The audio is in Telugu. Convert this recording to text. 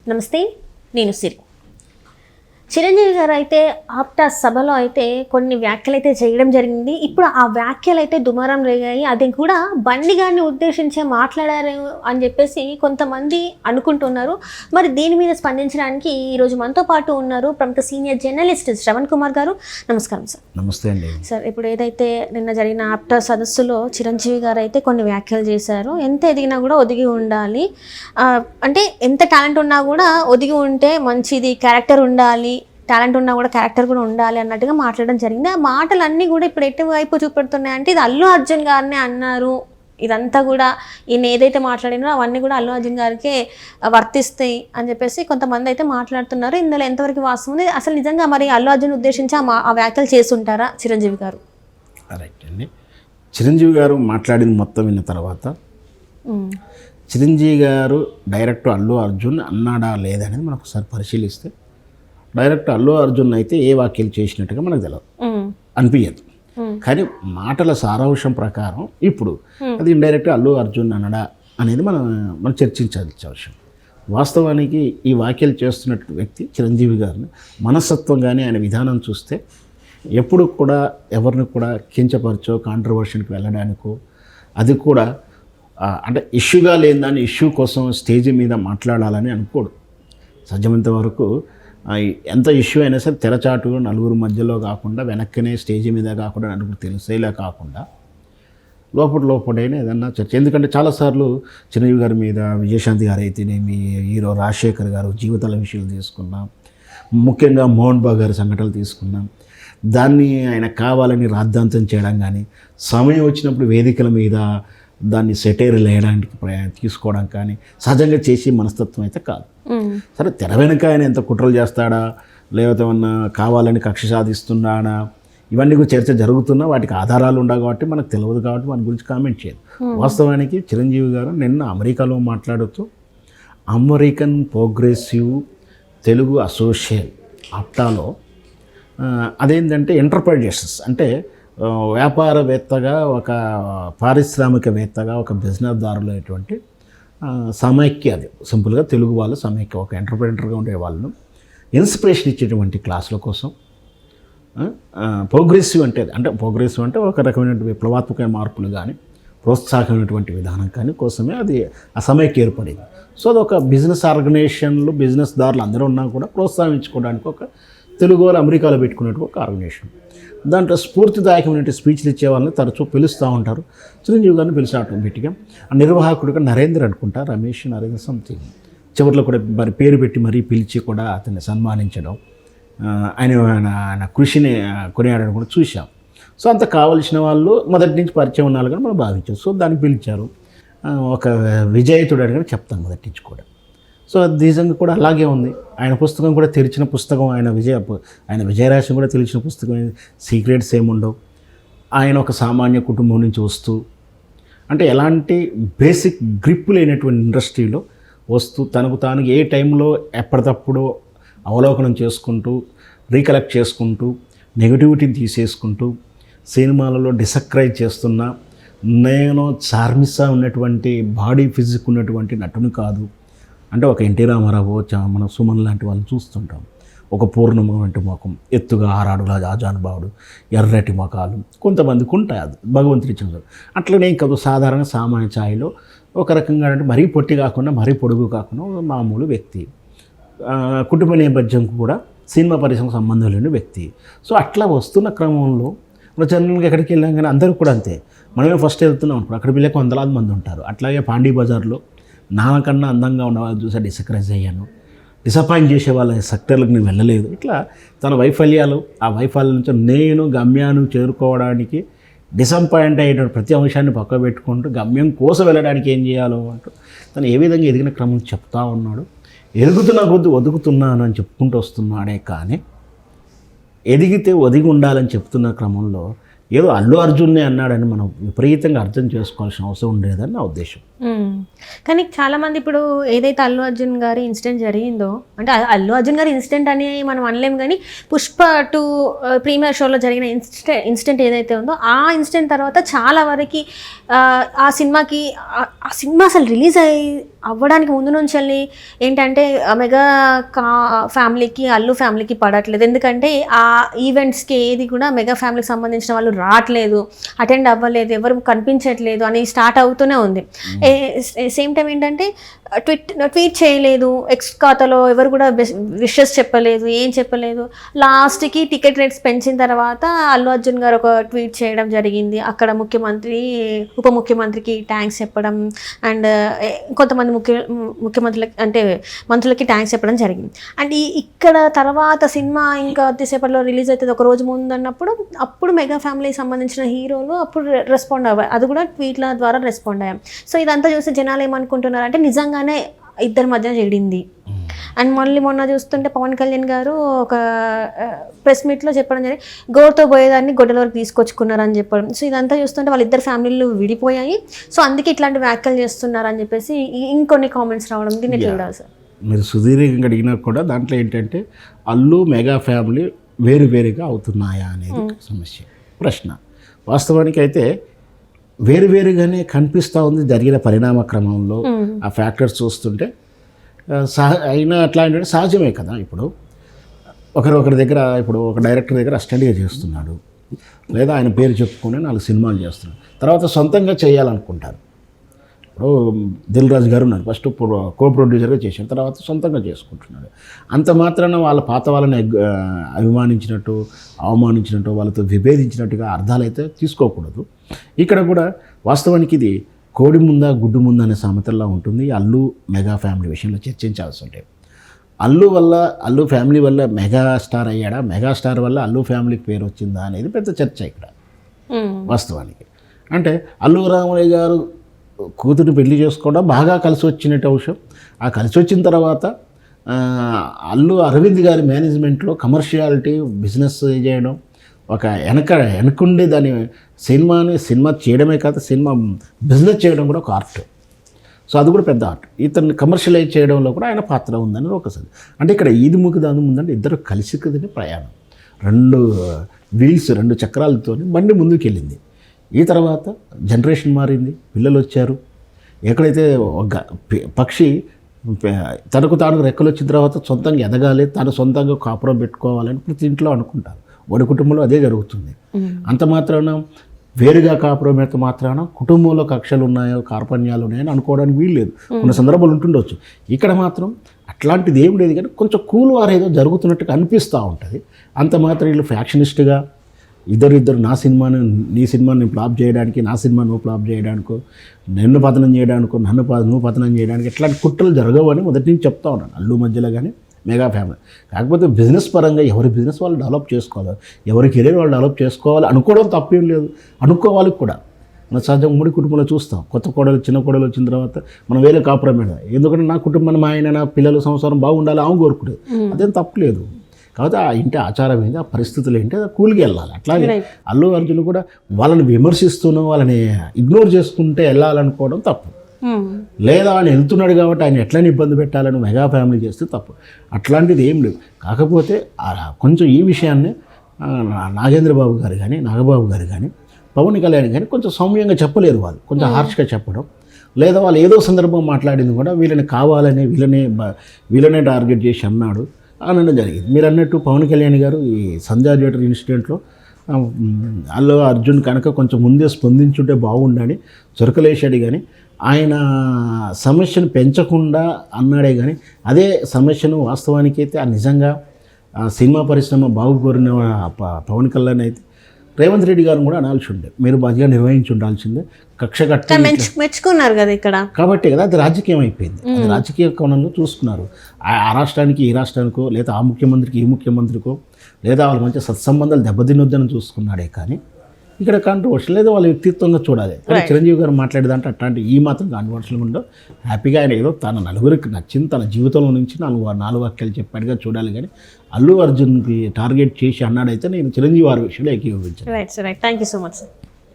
నమస్తే, నేను సిరి. చిరంజీవి గారు అయితే ఆప్టా సభలో అయితే కొన్ని వ్యాఖ్యలు అయితే చేయడం జరిగింది. ఇప్పుడు ఆ వ్యాఖ్యలు అయితే దుమారం రేగాయి. అది కూడా బండి గారిని ఉద్దేశించే మాట్లాడారు అని చెప్పేసి కొంతమంది అనుకుంటున్నారు. మరి దీని మీద స్పందించడానికి ఈరోజు మనతో పాటు ఉన్నారు ప్రముఖ సీనియర్ జర్నలిస్ట్ శ్రవణ్ కుమార్ గారు. నమస్కారం సార్. నమస్తే అండి. సార్, ఇప్పుడు ఏదైతే నిన్న జరిగిన ఆప్టా సదస్సులో చిరంజీవి గారు అయితే కొన్ని వ్యాఖ్యలు చేశారు. ఎంత ఎదిగినా కూడా ఒదిగి ఉండాలి, అంటే ఎంత టాలెంట్ ఉన్నా కూడా ఒదిగి ఉంటే మంచిది, క్యారెక్టర్ ఉండాలి, టాలెంట్ ఉన్నా కూడా క్యారెక్టర్ కూడా ఉండాలి అన్నట్టుగా మాట్లాడడం జరిగింది. ఆ మాటలన్నీ కూడా ఇప్పుడు ఎటువైపు చూపెడుతున్నాయి అంటే ఇది అల్లు అర్జున్ గారినే అన్నారు. ఇదంతా కూడా ఈయన ఏదైతే మాట్లాడినారో అవన్నీ కూడా అల్లు అర్జున్ గారికే వర్తిస్తాయి అని చెప్పేసి కొంతమంది అయితే మాట్లాడుతున్నారు. ఇందులో ఎంతవరకు వాస్తవం ఉంది? అసలు నిజంగా మరి అల్లు అర్జున్ ఉద్దేశించి ఆ వ్యాఖ్యలు చేస్తుంటారా చిరంజీవి గారు? రైట్ అండి. చిరంజీవి గారు మాట్లాడిన మొత్తం విన్న తర్వాత చిరంజీవి గారు డైరెక్ట్ అల్లు అర్జున్ అన్నాడా లేదనేది మనం ఒకసారి పరిశీలిస్తే డైరెక్ట్ అల్లు అర్జున్ అయితే ఏ వ్యాఖ్యలు చేసినట్టుగా మనకు తెలియదు, అనిపించదు. కానీ మాటల సారాంశం ప్రకారం ఇప్పుడు అది ఇండైరెక్ట్గా అల్లు అర్జున్ అనడా అనేది మనం చర్చించాల్సిన అవసరం. వాస్తవానికి ఈ వ్యాఖ్యలు చేస్తున్నట్టు వ్యక్తి చిరంజీవి గారిని మనస్తత్వం కానీ ఆయన విధానం చూస్తే ఎప్పుడు కూడా ఎవరిని కూడా కించపరచో కాంట్రవర్షన్కి వెళ్ళడానికో, అది కూడా అంటే ఇష్యూగా లేని దాన్ని ఇష్యూ కోసం స్టేజ్ మీద మాట్లాడాలని అనుకోడు. సాధ్యమైనంత వరకు ఎంత ఇష్యూ అయినా సరే తెరచాటు నలుగురు మధ్యలో కాకుండా, వెనక్కనే స్టేజ్ మీద కాకుండా, నలుగురు తెలిసేలా కాకుండా లోపలైనా ఏదన్నా చర్చ. ఎందుకంటే చాలాసార్లు చిరంజీవి గారి మీద విజయశాంతి గారు అయితేనేమి, హీరో రాజశేఖర్ గారు జీవితాల విషయాలు తీసుకున్నాం, ముఖ్యంగా మోహన్ బాబు గారి సంఘటనలు తీసుకున్నాం. దాన్ని ఆయన కావాలని రాద్ధాంతం చేయడం కానీ, సమయం వచ్చినప్పుడు వేదికల మీద దాన్ని సెటైర్లు వేయడానికి తీసుకోవడం కానీ సహజంగా చేసే మనస్తత్వం అయితే కాదు. సరే, తెర వెనుక ఆయన ఎంత కుట్రలు చేస్తాడా, లేకపోతే ఏమన్నా కావాలని కక్ష సాధిస్తున్నాడా, ఇవన్నీ కూడా చర్చ జరుగుతున్నా వాటికి ఆధారాలు ఉండవు కాబట్టి మనకు తెలియదు, కాబట్టి మన గురించి కామెంట్ చేయదు. వాస్తవానికి చిరంజీవి గారు నిన్న అమెరికాలో మాట్లాడుతూ అమెరికన్ ప్రోగ్రెసివ్ తెలుగు అసోసియేషన్ ఆప్టాలో అదేంటంటే ఎంటర్ప్రైజెస్ అంటే వ్యాపారవేత్తగా, ఒక పారిశ్రామికవేత్తగా, ఒక బిజినెస్దారులు అనేటువంటి సమైక్య, అది సింపుల్గా తెలుగు వాళ్ళు సమైక్య, ఒక ఎంటర్ప్రైనర్గా ఉండే వాళ్ళను ఇన్స్పిరేషన్ ఇచ్చేటువంటి క్లాసుల కోసం ప్రోగ్రెసివ్ అంటే ప్రోగ్రెసివ్ అంటే ఒక రకమైన విప్లవాత్మక మార్పులు కానీ, ప్రోత్సాహమైనటువంటి విధానం కానీ కోసమే అది ఆ సమైక్య ఏర్పడింది. సో అది ఒక బిజినెస్ ఆర్గనైజేషన్లు, బిజినెస్దారులు అందరూ ఉన్నా కూడా ప్రోత్సహించుకోవడానికి ఒక తెలుగు వాళ్ళు అమెరికాలో పెట్టుకున్నట్టు ఒక ఆర్గనైజేషన్. దాంట్లో స్ఫూర్తిదాయకమైన స్పీచ్లు ఇచ్చే వాళ్ళని తరచూ పిలుస్తూ ఉంటారు. చిరంజీవి గారిని పిలిచి ఆటోమేటిక్గా ఆ నిర్వాహకుడిగా నరేంద్ర అనుకుంటా, రమేష్ నరేంద్ర సంథింగ్, చివరిలో కూడా మరి పేరు పెట్టి మరీ పిలిచి కూడా అతన్ని సన్మానించడం, ఆయన కృషిని కొనియాడడం కూడా చూసాం. సో అంత కావలసిన వాళ్ళు మొదటి నుంచి పరిచయం ఉన్నారు కానీ మనం భావించాం. సో దాన్ని పిలిచారు. ఒక విజేతుడు అడిగిన చెప్తాను మొదటి నుంచి కూడా. సో నిజంగా కూడా అలాగే ఉంది. ఆయన పుస్తకం కూడా తెరిచిన పుస్తకం, ఆయన విజయరాశి కూడా తెలిసిన పుస్తకం, సీక్రెట్స్ ఏముండవు. ఆయన ఒక సామాన్య కుటుంబం నుంచి వస్తూ, అంటే ఎలాంటి బేసిక్ గ్రిప్ లేనటువంటి ఇండస్ట్రీలో వస్తూ తనకు తాను ఏ టైంలో ఎప్పటికప్పుడు అవలోకనం చేసుకుంటూ, రీకలెక్ట్ చేసుకుంటూ, నెగిటివిటీని తీసేసుకుంటూ, సినిమాలలో డిసక్రైజ్ చేస్తున్నా, నేను చార్మిస్సా ఉన్నటువంటి బాడీ ఫిజిక్ ఉన్నటువంటి నటుని కాదు. అంటే ఒక ఎన్టీ రామారావు, మన సుమన్ లాంటి వాళ్ళని చూస్తుంటాం. ఒక పూర్ణమైనటువంటి ముఖం, ఎత్తుగా 6 అడుగుల ఆజానుభావుడు, ఎర్రటి ముఖాలు కొంతమందికి ఉంటాయి. అది భగవంతుడి ఇచ్చిన. అట్లనే ఇంకా సాధారణ సామాన్య ఛాయలో ఒక రకంగా అంటే మరీ పొట్టి కాకుండా, మరీ పొడుగు కాకుండా మామూలు వ్యక్తి, కుటుంబ నేపథ్యం కూడా సినిమా పరిశ్రమకు సంబంధం లేని వ్యక్తి. సో అట్లా వస్తున్న క్రమంలో జనరల్గా ఎక్కడికి వెళ్ళాం కానీ అందరూ కూడా అంతే. మనమే ఫస్ట్ వెళ్తున్నాం అనుకో, అక్కడ వెళ్ళక వందలాది మంది ఉంటారు. అట్లాగే పాండీ బజార్లో నాకన్నా అందంగా ఉన్న వాళ్ళు చూసా డిసక్రైజ్ అయ్యాను, డిసప్పాయింట్ చేసే వాళ్ళ సెక్టర్లకు నేను వెళ్ళలేదు. ఇట్లా తన వైఫల్యాలు, ఆ వైఫల్యం నుంచి నేను గమ్యాన్ని చేరుకోవడానికి డిసప్పాయింట్ అయ్యే ప్రతి అంశాన్ని పక్క పెట్టుకుంటూ గమ్యం కోసం వెళ్ళడానికి ఏం చేయాలో అంటూ తను ఏ విధంగా ఎదిగిన క్రమం చెప్తా ఉన్నాడు. ఎదుగుతున్న కొద్ది ఒదుగుతున్నాను అని చెప్పుకుంటూ వస్తున్నాడే కానీ ఎదిగితే ఒదిగి ఉండాలని చెప్తున్న క్రమంలో ఏదో అల్లు అర్జున్నే అన్నాడని మనం విపరీతంగా అర్థం చేసుకోవాల్సిన అవసరం ఉండేదని నా ఉద్దేశం. కానీ చాలామంది ఇప్పుడు ఏదైతే అల్లు అర్జున్ గారి ఇన్సిడెంట్ జరిగిందో, అంటే అల్లు అర్జున్ గారి ఇన్సిడెంట్ అని మనం అనలేము, కానీ పుష్ప 2 ప్రీమియర్ షోలో జరిగిన ఇన్సిడెంట్ ఏదైతే ఉందో ఆ ఇన్సిడెంట్ తర్వాత చాలా వరకు ఆ సినిమా అసలు రిలీజ్ అవ్వడానికి ముందు నుంచి వెళ్ళి ఏంటంటే మెగా ఫ్యామిలీకి అల్లు ఫ్యామిలీకి పడట్లేదు. ఎందుకంటే ఆ ఈవెంట్స్కి ఏది కూడా మెగా ఫ్యామిలీకి సంబంధించిన వాళ్ళు రావట్లేదు, అటెండ్ అవ్వలేదు, ఎవరు కనిపించట్లేదు అని స్టార్ట్ అవుతూనే ఉంది. సేమ్ టైం ఏంటంటే ట్వీట్ చేయలేదు, ఎక్స్ ఖాతాలో ఎవరు కూడా విషెస్ చెప్పలేదు, ఏం చెప్పలేదు. లాస్ట్కి టికెట్ రేట్స్ పెంచిన తర్వాత అల్లు అర్జున్ గారు ఒక ట్వీట్ చేయడం జరిగింది. అక్కడ ముఖ్యమంత్రి ఉప ముఖ్యమంత్రికి థ్యాంక్స్ చెప్పడం అండ్ కొంతమంది ముఖ్యమంత్రులకి అంటే మంత్రులకి థ్యాంక్స్ చెప్పడం జరిగింది. అండ్ ఇక్కడ తర్వాత సినిమా ఇంకా కొద్దిసేపట్లో రిలీజ్ అవుతుంది, ఒక రోజు ముందు అన్నప్పుడు అప్పుడు మెగా ఫ్యామిలీకి సంబంధించిన హీరోలు అప్పుడు రెస్పాండ్ అవ్వాలి, అది కూడా ట్వీట్ల ద్వారా రెస్పాండ్ అయ్యాం. సో ఇదంతా చూసి జనాలు ఏమనుకుంటున్నారు అంటే నిజంగానే ఇద్దరి మధ్య చెడింది. అండ్ మళ్ళీ మొన్న చూస్తుంటే పవన్ కళ్యాణ్ గారు ఒక ప్రెస్ మీట్లో చెప్పడం జరిగింది, గోరుతో పోయేదాన్ని గొడ్డల వరకు తీసుకొచ్చుకున్నారని చెప్పడం. సో ఇదంతా చూస్తుంటే వాళ్ళిద్దరు ఫ్యామిలీలు విడిపోయాయి, సో అందుకే ఇట్లాంటి వ్యాఖ్యలు చేస్తున్నారని చెప్పేసి ఇంకొన్ని కామెంట్స్ రావడం, దీన్ని చూడాలి సార్. మీరు సుదీర్ఘంగా అడిగినా కూడా దాంట్లో ఏంటంటే అల్లు మెగా ఫ్యామిలీ వేరువేరుగా అవుతున్నాయా అనేది సమస్య, ప్రశ్న. వాస్తవానికి అయితే వేరువేరుగానే కనిపిస్తూ ఉంది జరిగిన పరిణామ క్రమంలో. ఆ ఫ్యాక్టర్స్ చూస్తుంటే అయినా అట్లా అంటే సహజమే కదా. ఇప్పుడు ఒకరి దగ్గర, ఇప్పుడు ఒక డైరెక్టర్ దగ్గర అసిస్టెంట్గా చేస్తున్నాడు, లేదా ఆయన పేరు చెప్పుకొని 4 సినిమాలు చేస్తున్నాడు, తర్వాత సొంతంగా చేయాలనుకుంటారు. ఇప్పుడు దిల్ రాజు గారు ఉన్నారు, ఫస్ట్ కో ప్రొడ్యూసర్గా చేశారు, తర్వాత సొంతంగా చేసుకుంటున్నాడు. అంత మాత్రాన వాళ్ళ పాత వాళ్ళని అభిమానించినట్టు, అవమానించినట్టు, వాళ్ళతో విభేదించినట్టుగా అర్థాలు అయితే తీసుకోకూడదు. ఇక్కడ కూడా వాస్తవానికి ఇది కోడి ముందా గుడ్డు ముందా అనే సామెతల్లో ఉంటుంది. అల్లు మెగా ఫ్యామిలీ విషయంలో చర్చించాల్సి ఉంటాయి. అల్లు ఫ్యామిలీ వల్ల మెగా స్టార్ అయ్యాడా, మెగా స్టార్ వల్ల అల్లు ఫ్యామిలీకి పేరు వచ్చిందా అనేది పెద్ద చర్చ ఇక్కడ వాస్తవానికి. అంటే అల్లు రామయ్య గారు కూతురు పెళ్లి చేసుకోవడం బాగా కలిసి వచ్చినట్టు అంశం. ఆ కలిసి వచ్చిన తర్వాత అల్లు అరవింద్ గారి మేనేజ్మెంట్లో కమర్షియాలిటీ బిజినెస్ చేయడం, ఒక వెనకుండే దాని సినిమా చేయడమే కాదు, సినిమా బిజినెస్ చేయడం కూడా ఒక ఆర్ట్. సో అది కూడా పెద్ద ఆర్ట్. ఇతన్ని కమర్షియలైజ్ చేయడంలో కూడా ఆయన పాత్ర ఉందని ఒకసారి. అంటే ఇక్కడ ఈది ముక్కు దాని ముందంటే ఇద్దరు కలిసి కదిలి ప్రయాణం, 2 వీల్స్ 2 చక్రాలతో బండి ముందుకు వెళ్ళింది. ఈ తర్వాత జనరేషన్ మారింది, పిల్లలు వచ్చారు. ఎక్కడైతే ఒక పక్షి తనకు తాను రెక్కలు వచ్చిన తర్వాత సొంతంగా ఎదగాలి, తను సొంతంగా కాపురం పెట్టుకోవాలని ప్రతి ఇంట్లో అనుకుంటారు. వాడి కుటుంబంలో అదే జరుగుతుంది. అంత మాత్రాన వేరుగా కాపురం పెడితే మాత్రాన కుటుంబంలో కక్షలు ఉన్నాయో కార్పణ్యాలు ఉన్నాయని అనుకోవడానికి వీలు లేదు. కొన్ని సందర్భాలు ఉంటుండొచ్చు. ఇక్కడ మాత్రం అట్లాంటిది ఏం లేదు, కానీ కొంచెం కూల్ వారు ఏదో జరుగుతున్నట్టుగా అనిపిస్తూ ఉంటుంది. అంత మాత్రం వీళ్ళు ఫ్యాక్షనిస్ట్గా ఇద్దరు నీ సినిమాని ఫ్లాప్ చేయడానికి, నా సినిమా నువ్వు ఫ్లాప్ చేయడానికో, నిన్ను పతనం చేయడానికో, నువ్వు పతనం చేయడానికి ఇట్లాంటి కుట్రలు జరగవని మొదటి నుంచి చెప్తా ఉన్నాను. అల్లు మధ్యలో కానీ మెగా ఫ్యామిలీ. కాకపోతే బిజినెస్ పరంగా ఎవరి బిజినెస్ వాళ్ళు డెవలప్ చేసుకోవాలి, ఎవరి కెరీర్ వాళ్ళు డెవలప్ చేసుకోవాలి అనుకోవడం తప్పేం లేదు, అనుకోవాలి కూడా. మన సహజంగా ఉమ్మడి కుటుంబంలో చూస్తాం, కొత్త కోడలు చిన్న కోడలు వచ్చిన తర్వాత మనం వేరే కాపురం పెడదాం. ఎందుకంటే నా కుటుంబం, మా ఆయన, నా పిల్లలు సంసారం బాగుండాలి ఆమె కోరుకుంటుంది, అదేం తప్పలేదు. కాబట్టి ఆ ఇంటి ఆచారం ఏంటి, ఆ పరిస్థితులు ఏంటి, అది కూలికి వెళ్ళాలి. అట్లాగే అల్లు అర్జున్ కూడా వాళ్ళని విమర్శిస్తూనో వాళ్ళని ఇగ్నోర్ చేసుకుంటే వెళ్ళాలనుకోవడం తప్పు. లేదా ఆయన వెళ్తున్నాడు కాబట్టి ఆయన ఎట్లని ఇబ్బంది పెట్టాలని మెగా ఫ్యామిలీ చేస్తే తప్పు. అట్లాంటిది ఏం లేదు. కాకపోతే కొంచెం ఈ విషయాన్ని నాగేంద్రబాబు గారు కానీ, నాగబాబు గారు కానీ, పవన్ కళ్యాణ్ కానీ కొంచెం సౌమ్యంగా చెప్పలేరు. వాళ్ళు కొంచెం హార్ష్గా చెప్పడం, లేదా వాళ్ళు ఏదో సందర్భం మాట్లాడింది కూడా వీళ్ళని కావాలని వీళ్ళనే టార్గెట్ చేసి అన్నాడు అనడం జరిగింది. మీరు అన్నట్టు పవన్ కళ్యాణ్ గారు ఈ సంజయ్ థియేటర్ ఇన్సిడెంట్లో అల్లు అర్జున్ కనుక కొంచెం ముందే స్పందించుంటే బాగుండని చురకలేశాడు, కానీ ఆయన సమస్యను పెంచకుండా అన్నాడే. కానీ అదే సమస్యను వాస్తవానికి అయితే నిజంగా సినిమా పరిశ్రమ బాగుకోరిన పవన్ కళ్యాణ్ అయితే రేవంత్ రెడ్డి గారు కూడా అనాల్సి ఉండే, మీరు బాగా నిర్వహించి ఉండాల్సిందే, కక్ష కట్టి మెచ్చుకున్నారు కదా ఇక్కడ. కాబట్టి కదా అది రాజకీయం అయిపోయింది. అది రాజకీయ కోణంలో చూసుకున్నారు. ఆ రాష్ట్రానికి ఈ రాష్ట్రానికో, లేదా ఆ ముఖ్యమంత్రికి ఈ ముఖ్యమంత్రికో, లేదా వాళ్ళ మంచి సత్సంబంధాలు దెబ్బతినొద్దని చూసుకున్నాడే. కానీ ఇక్కడ కాంట్రవర్షియల్ లేదా వాళ్ళ వ్యక్తిత్వంగా చూడాలి. కానీ చిరంజీవి గారు మాట్లాడేదంటే అట్లాంటి ఈ మాత్రం కాంట్రవర్షియల్ ఉండవు. హ్యాపీగా ఆయన ఏదో తన నలుగురికి నచ్చింది తన జీవితంలో నుంచి 4 వాక్యాలు చెప్పాడుగా చూడాలి. కానీ అల్లు అర్జున్కి టార్గెట్ చేసి అన్నాడైతే నేను చిరంజీవి వారి విషయంలో ఏకీభవించాను. Right sir, right. Thank you so much sir.